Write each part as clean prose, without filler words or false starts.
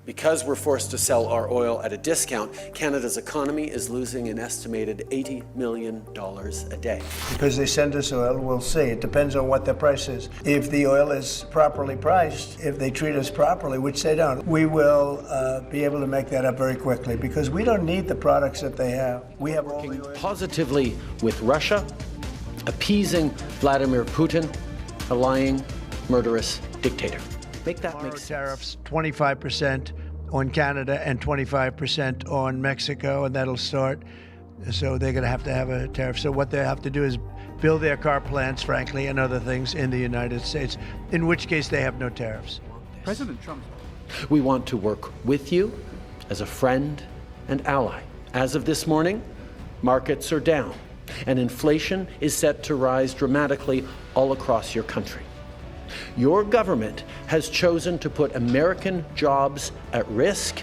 Because we're forced to sell our oil at a discount, Canada's economy is losing an estimated $80 million a day. Because they send us oil, we'll see. It depends on what the price is. If the oil is properly priced, if they treat us properly, which they don't, we will be able to make that up very quickly because we don't need the products that they have. We have all the oil. Positively with Russia, appeasing Vladimir Putin, a lying, murderous dictator. Make that make sense. Tariffs, 25% on Canada and 25% on Mexico, and that'll start. So they're going to have a tariff. So what they have to do is build their car plants, frankly, and other things in the United States, in which case they have no tariffs. President Trump. We want to work with you as a friend and ally. As of this morning, markets are down, and inflation is set to rise dramatically all across your country. Your government has chosen to put American jobs at risk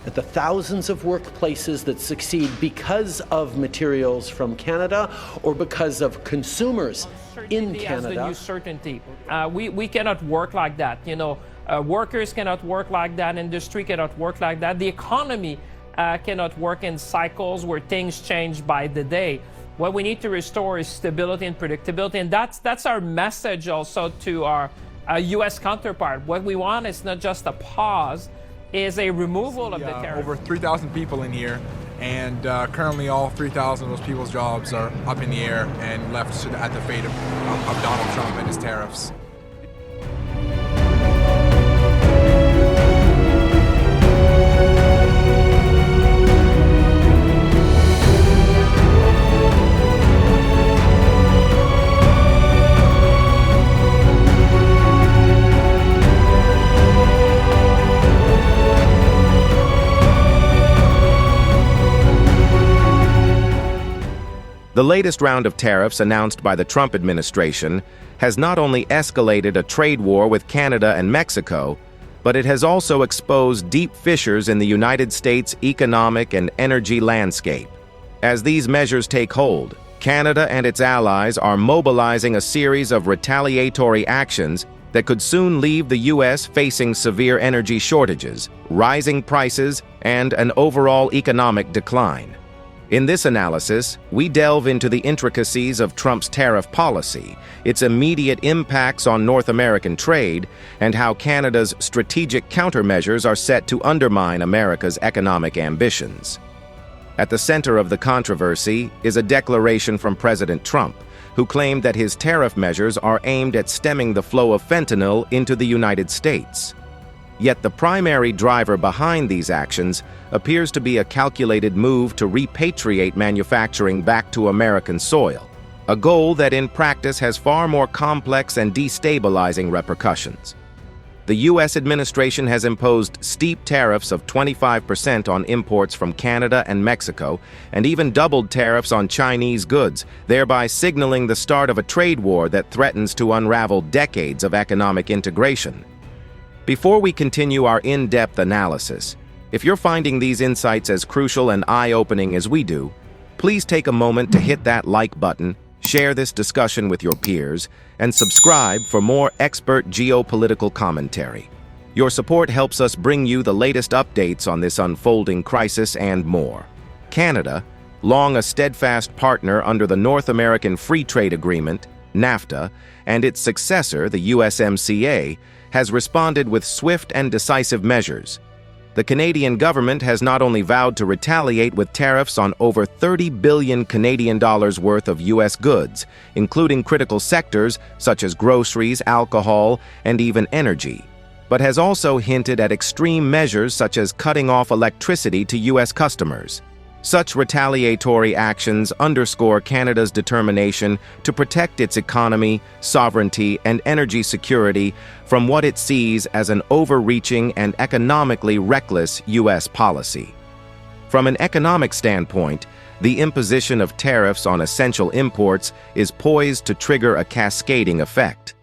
at the thousands of workplaces that succeed because of materials from Canada or because of consumers in Canada. As the new certainty. We cannot work like that. You know, workers cannot work like that. Industry cannot work like that. The economy cannot work in cycles where things change by the day. What we need to restore is stability and predictability, and that's our message also to our U.S. counterpart. What we want is not just a pause, is a removal of the tariff. Over 3,000 people in here, and currently all 3,000 of those people's jobs are up in the air and left at the fate of Donald Trump and his tariffs. The latest round of tariffs announced by the Trump administration has not only escalated a trade war with Canada and Mexico, but it has also exposed deep fissures in the United States' economic and energy landscape. As these measures take hold, Canada and its allies are mobilizing a series of retaliatory actions that could soon leave the U.S. facing severe energy shortages, rising prices, and an overall economic decline. In this analysis, we delve into the intricacies of Trump's tariff policy, its immediate impacts on North American trade, and how Canada's strategic countermeasures are set to undermine America's economic ambitions. At the center of the controversy is a declaration from President Trump, who claimed that his tariff measures are aimed at stemming the flow of fentanyl into the United States. Yet the primary driver behind these actions appears to be a calculated move to repatriate manufacturing back to American soil, a goal that in practice has far more complex and destabilizing repercussions. The U.S. administration has imposed steep tariffs of 25% on imports from Canada and Mexico, and even doubled tariffs on Chinese goods, thereby signaling the start of a trade war that threatens to unravel decades of economic integration. Before we continue our in-depth analysis, if you're finding these insights as crucial and eye-opening as we do, please take a moment to hit that like button, share this discussion with your peers, and subscribe for more expert geopolitical commentary. Your support helps us bring you the latest updates on this unfolding crisis and more. Canada, long a steadfast partner under the North American Free Trade Agreement, NAFTA, and its successor, the USMCA, has responded with swift and decisive measures. The Canadian government has not only vowed to retaliate with tariffs on over 30 billion Canadian dollars worth of U.S. goods, including critical sectors such as groceries, alcohol, and even energy, but has also hinted at extreme measures such as cutting off electricity to U.S. customers. Such retaliatory actions underscore Canada's determination to protect its economy, sovereignty, and energy security from what it sees as an overreaching and economically reckless U.S. policy. From an economic standpoint, the imposition of tariffs on essential imports is poised to trigger a cascading effect.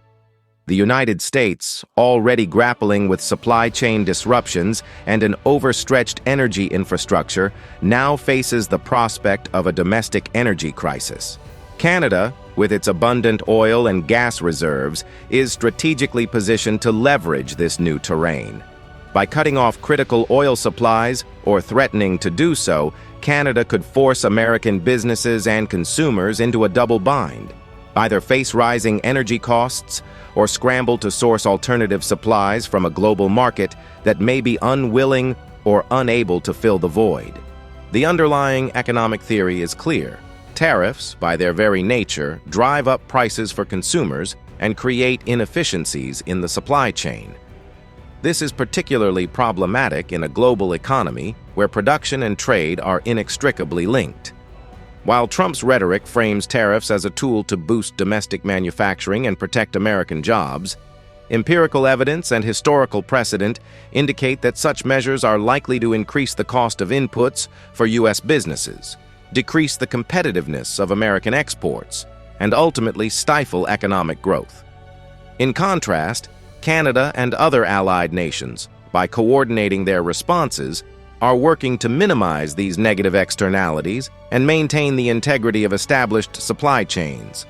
The United States, already grappling with supply chain disruptions and an overstretched energy infrastructure, now faces the prospect of a domestic energy crisis. Canada, with its abundant oil and gas reserves, is strategically positioned to leverage this new terrain. By cutting off critical oil supplies or threatening to do so, Canada could force American businesses and consumers into a double bind, either face rising energy costs or scramble to source alternative supplies from a global market that may be unwilling or unable to fill the void. The underlying economic theory is clear. Tariffs, by their very nature, drive up prices for consumers and create inefficiencies in the supply chain. This is particularly problematic in a global economy where production and trade are inextricably linked. While Trump's rhetoric frames tariffs as a tool to boost domestic manufacturing and protect American jobs, empirical evidence and historical precedent indicate that such measures are likely to increase the cost of inputs for U.S. businesses, decrease the competitiveness of American exports, and ultimately stifle economic growth. In contrast, Canada and other allied nations, by coordinating their responses, are working to minimize these negative externalities and maintain the integrity of established supply chains.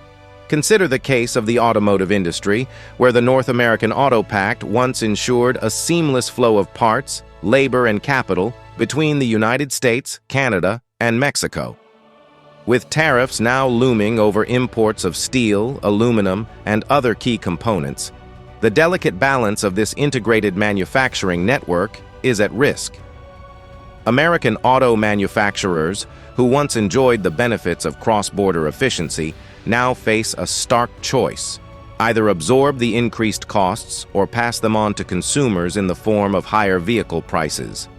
Consider the case of the automotive industry, where the North American Auto Pact once ensured a seamless flow of parts, labor, and capital between the United States, Canada, and Mexico. With tariffs now looming over imports of steel, aluminum, and other key components, the delicate balance of this integrated manufacturing network is at risk. American auto manufacturers, who once enjoyed the benefits of cross-border efficiency, now face a stark choice: either absorb the increased costs or pass them on to consumers in the form of higher vehicle prices.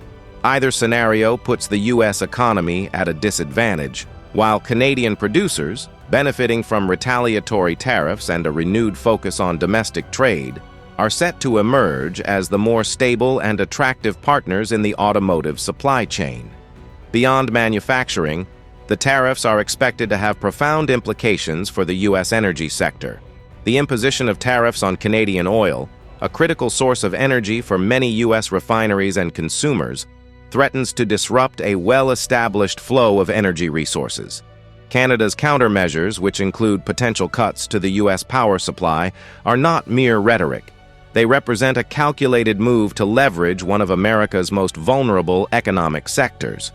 Either scenario puts the U.S. economy at a disadvantage, while Canadian producers, benefiting from retaliatory tariffs and a renewed focus on domestic trade, are set to emerge as the more stable and attractive partners in the automotive supply chain. Beyond manufacturing, the tariffs are expected to have profound implications for the U.S. energy sector. The imposition of tariffs on Canadian oil, a critical source of energy for many U.S. refineries and consumers, threatens to disrupt a well-established flow of energy resources. Canada's countermeasures, which include potential cuts to the U.S. power supply, are not mere rhetoric. They represent a calculated move to leverage one of America's most vulnerable economic sectors.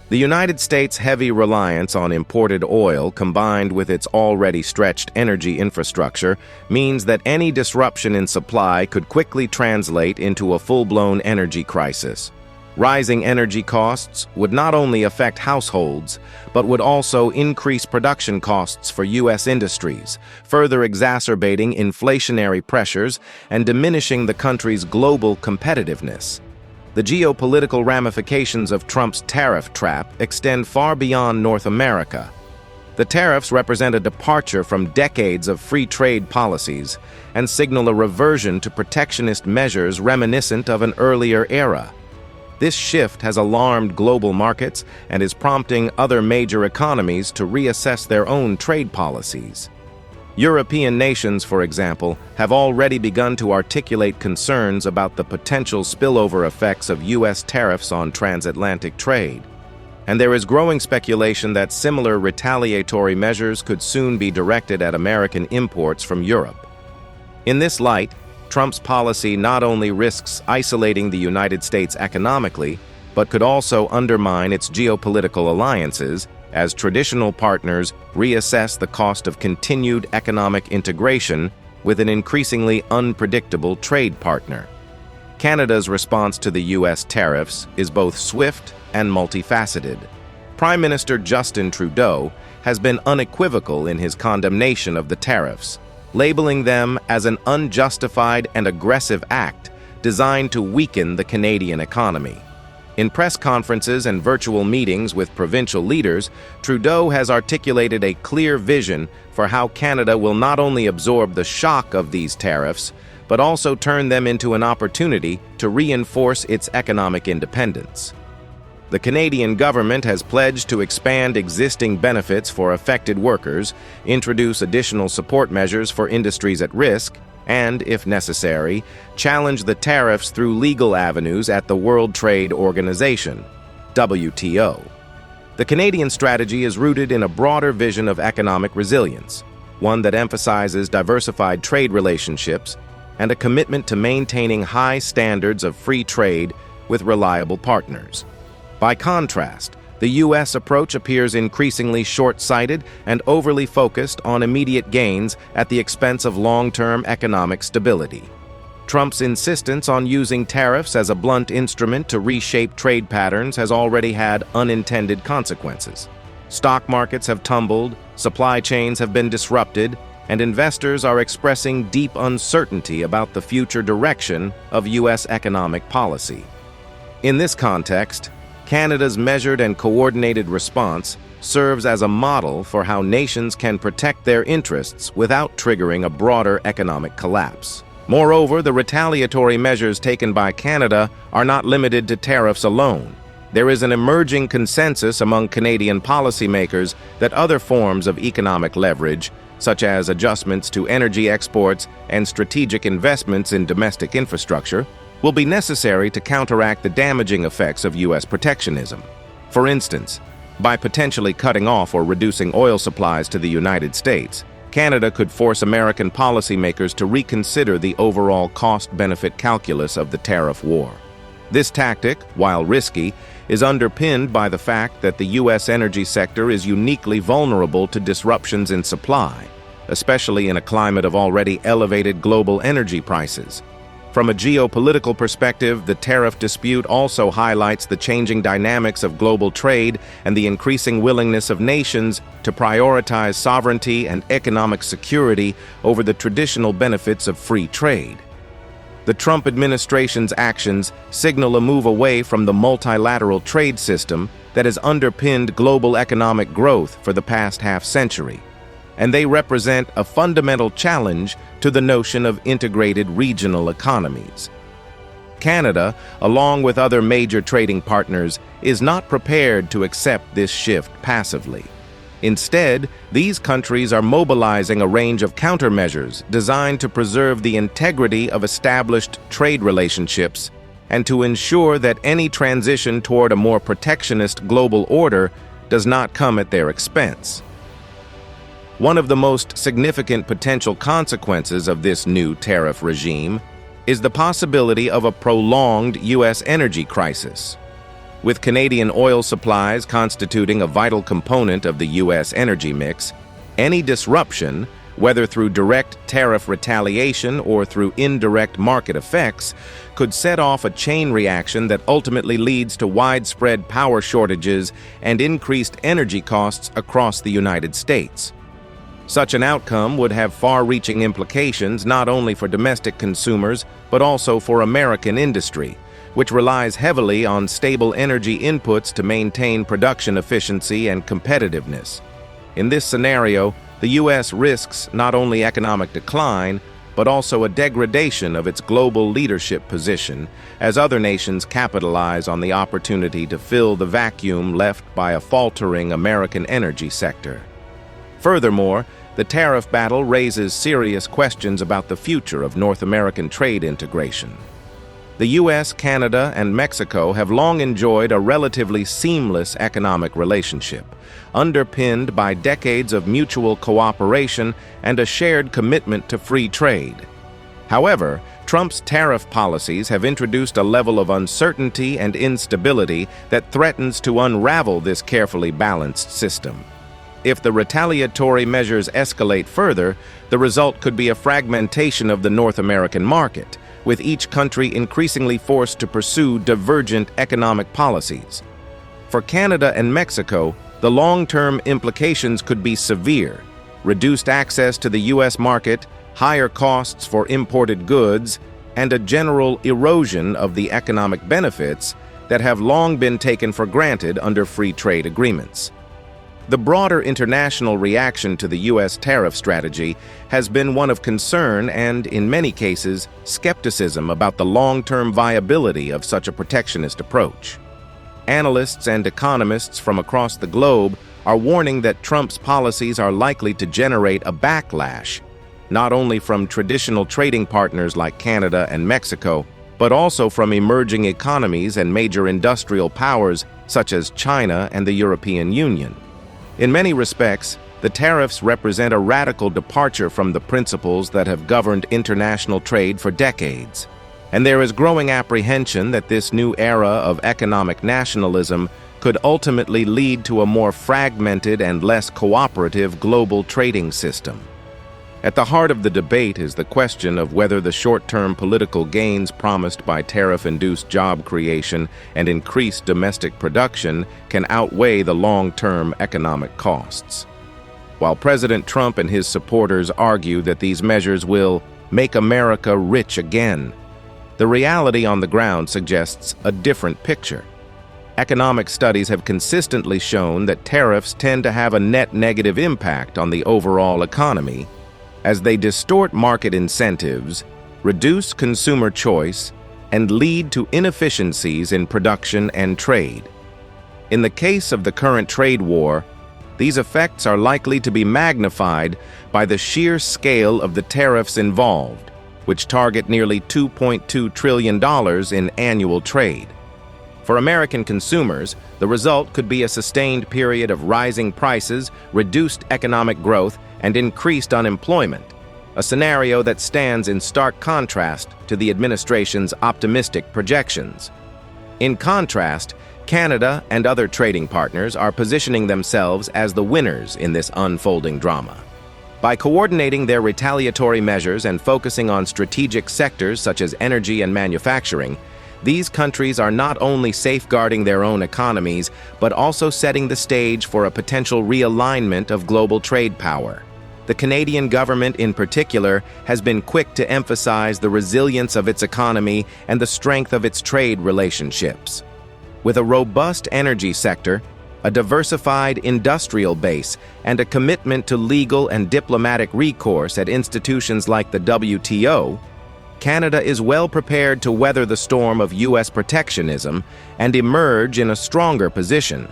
The United States' heavy reliance on imported oil, combined with its already stretched energy infrastructure, means that any disruption in supply could quickly translate into a full-blown energy crisis. Rising energy costs would not only affect households, but would also increase production costs for U.S. industries, further exacerbating inflationary pressures and diminishing the country's global competitiveness. The geopolitical ramifications of Trump's tariff trap extend far beyond North America. The tariffs represent a departure from decades of free trade policies and signal a reversion to protectionist measures reminiscent of an earlier era. This shift has alarmed global markets and is prompting other major economies to reassess their own trade policies. European nations, for example, have already begun to articulate concerns about the potential spillover effects of U.S. tariffs on transatlantic trade. And there is growing speculation that similar retaliatory measures could soon be directed at American imports from Europe. In this light, Trump's policy not only risks isolating the United States economically, but could also undermine its geopolitical alliances as traditional partners reassess the cost of continued economic integration with an increasingly unpredictable trade partner. Canada's response to the U.S. tariffs is both swift and multifaceted. Prime Minister Justin Trudeau has been unequivocal in his condemnation of the tariffs, labeling them as an unjustified and aggressive act designed to weaken the Canadian economy. In press conferences and virtual meetings with provincial leaders, Trudeau has articulated a clear vision for how Canada will not only absorb the shock of these tariffs, but also turn them into an opportunity to reinforce its economic independence. The Canadian government has pledged to expand existing benefits for affected workers, introduce additional support measures for industries at risk, and, if necessary, challenge the tariffs through legal avenues at the World Trade Organization, WTO. The Canadian strategy is rooted in a broader vision of economic resilience, one that emphasizes diversified trade relationships, and a commitment to maintaining high standards of free trade with reliable partners. By contrast, the U.S. approach appears increasingly short-sighted and overly focused on immediate gains at the expense of long-term economic stability. Trump's insistence on using tariffs as a blunt instrument to reshape trade patterns has already had unintended consequences. Stock markets have tumbled, supply chains have been disrupted, and investors are expressing deep uncertainty about the future direction of U.S. economic policy. In this context, Canada's measured and coordinated response serves as a model for how nations can protect their interests without triggering a broader economic collapse. Moreover, the retaliatory measures taken by Canada are not limited to tariffs alone. There is an emerging consensus among Canadian policymakers that other forms of economic leverage, such as adjustments to energy exports and strategic investments in domestic infrastructure, will be necessary to counteract the damaging effects of U.S. protectionism. For instance, by potentially cutting off or reducing oil supplies to the United States, Canada could force American policymakers to reconsider the overall cost-benefit calculus of the tariff war. This tactic, while risky, is underpinned by the fact that the U.S. energy sector is uniquely vulnerable to disruptions in supply, especially in a climate of already elevated global energy prices. From a geopolitical perspective, the tariff dispute also highlights the changing dynamics of global trade and the increasing willingness of nations to prioritize sovereignty and economic security over the traditional benefits of free trade. The Trump administration's actions signal a move away from the multilateral trade system that has underpinned global economic growth for the past half-century, and they represent a fundamental challenge to the notion of integrated regional economies. Canada, along with other major trading partners, is not prepared to accept this shift passively. Instead, these countries are mobilizing a range of countermeasures designed to preserve the integrity of established trade relationships and to ensure that any transition toward a more protectionist global order does not come at their expense. One of the most significant potential consequences of this new tariff regime is the possibility of a prolonged U.S. energy crisis. With Canadian oil supplies constituting a vital component of the U.S. energy mix, any disruption, whether through direct tariff retaliation or through indirect market effects, could set off a chain reaction that ultimately leads to widespread power shortages and increased energy costs across the United States. Such an outcome would have far-reaching implications not only for domestic consumers but also for American industry, which relies heavily on stable energy inputs to maintain production efficiency and competitiveness. In this scenario, the U.S. risks not only economic decline, but also a degradation of its global leadership position as other nations capitalize on the opportunity to fill the vacuum left by a faltering American energy sector. Furthermore, the tariff battle raises serious questions about the future of North American trade integration. The U.S., Canada, and Mexico have long enjoyed a relatively seamless economic relationship, underpinned by decades of mutual cooperation and a shared commitment to free trade. However, Trump's tariff policies have introduced a level of uncertainty and instability that threatens to unravel this carefully balanced system. If the retaliatory measures escalate further, the result could be a fragmentation of the North American market, with each country increasingly forced to pursue divergent economic policies. For Canada and Mexico, the long-term implications could be severe: reduced access to the U.S. market, higher costs for imported goods, and a general erosion of the economic benefits that have long been taken for granted under free trade agreements. The broader international reaction to the U.S. tariff strategy has been one of concern and, in many cases, skepticism about the long-term viability of such a protectionist approach. Analysts and economists from across the globe are warning that Trump's policies are likely to generate a backlash, not only from traditional trading partners like Canada and Mexico, but also from emerging economies and major industrial powers such as China and the European Union. In many respects, The tariffs represent a radical departure from the principles that have governed international trade for decades. And there is growing apprehension that this new era of economic nationalism could ultimately lead to a more fragmented and less cooperative global trading system. At the heart of the debate is the question of whether the short-term political gains promised by tariff-induced job creation and increased domestic production can outweigh the long-term economic costs. While President Trump and his supporters argue that these measures will make America rich again, the reality on the ground suggests a different picture. Economic studies have consistently shown that tariffs tend to have a net negative impact on the overall economy, as they distort market incentives, reduce consumer choice, and lead to inefficiencies in production and trade. In the case of the current trade war, these effects are likely to be magnified by the sheer scale of the tariffs involved, which target nearly $2.2 trillion in annual trade. For American consumers, the result could be a sustained period of rising prices, reduced economic growth, and increased unemployment, a scenario that stands in stark contrast to the administration's optimistic projections. In contrast, Canada and other trading partners are positioning themselves as the winners in this unfolding drama. By coordinating their retaliatory measures and focusing on strategic sectors such as energy and manufacturing, these countries are not only safeguarding their own economies, but also setting the stage for a potential realignment of global trade power. The Canadian government in particular has been quick to emphasize the resilience of its economy and the strength of its trade relationships. With a robust energy sector, a diversified industrial base, and a commitment to legal and diplomatic recourse at institutions like the WTO, Canada is well prepared to weather the storm of U.S. protectionism and emerge in a stronger position.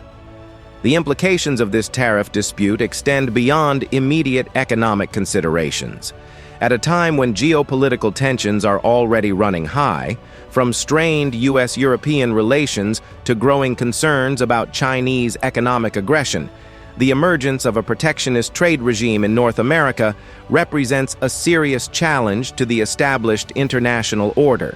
The implications of this tariff dispute extend beyond immediate economic considerations. At a time when geopolitical tensions are already running high, from strained U.S.-European relations to growing concerns about Chinese economic aggression, the emergence of a protectionist trade regime in North America represents a serious challenge to the established international order.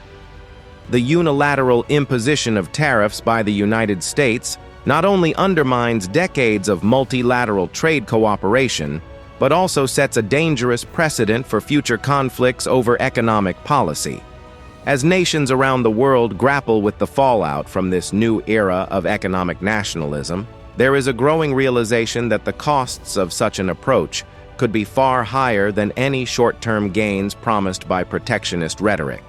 The unilateral imposition of tariffs by the United States not only undermines decades of multilateral trade cooperation, but also sets a dangerous precedent for future conflicts over economic policy. As nations around the world grapple with the fallout from this new era of economic nationalism, there is a growing realization that the costs of such an approach could be far higher than any short-term gains promised by protectionist rhetoric.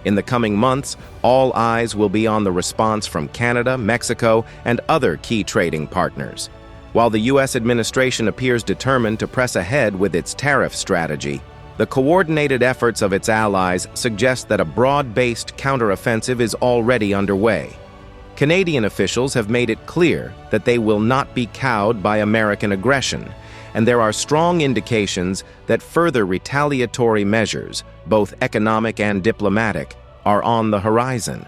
In the coming months, all eyes will be on the response from Canada, Mexico, and other key trading partners. While the U.S. administration appears determined to press ahead with its tariff strategy, the coordinated efforts of its allies suggest that a broad-based counteroffensive is already underway. Canadian officials have made it clear that they will not be cowed by American aggression, and there are strong indications that further retaliatory measures, both economic and diplomatic, are on the horizon.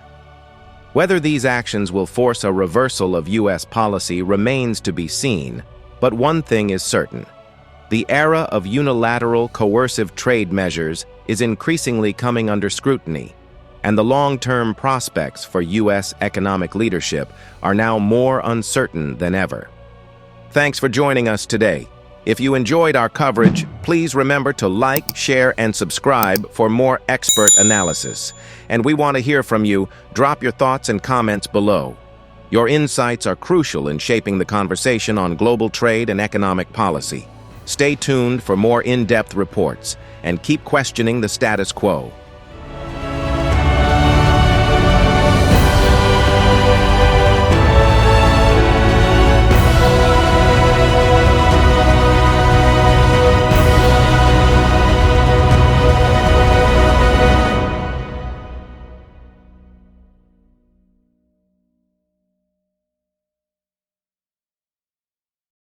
Whether these actions will force a reversal of U.S. policy remains to be seen, but one thing is certain. The era of unilateral, coercive trade measures is increasingly coming under scrutiny, and the long-term prospects for U.S. economic leadership are now more uncertain than ever. Thanks for joining us today. If you enjoyed our coverage, please remember to like, share, and subscribe for more expert analysis. And we want to hear from you. Drop your thoughts and comments below. Your insights are crucial in shaping the conversation on global trade and economic policy. Stay tuned for more in-depth reports and keep questioning the status quo.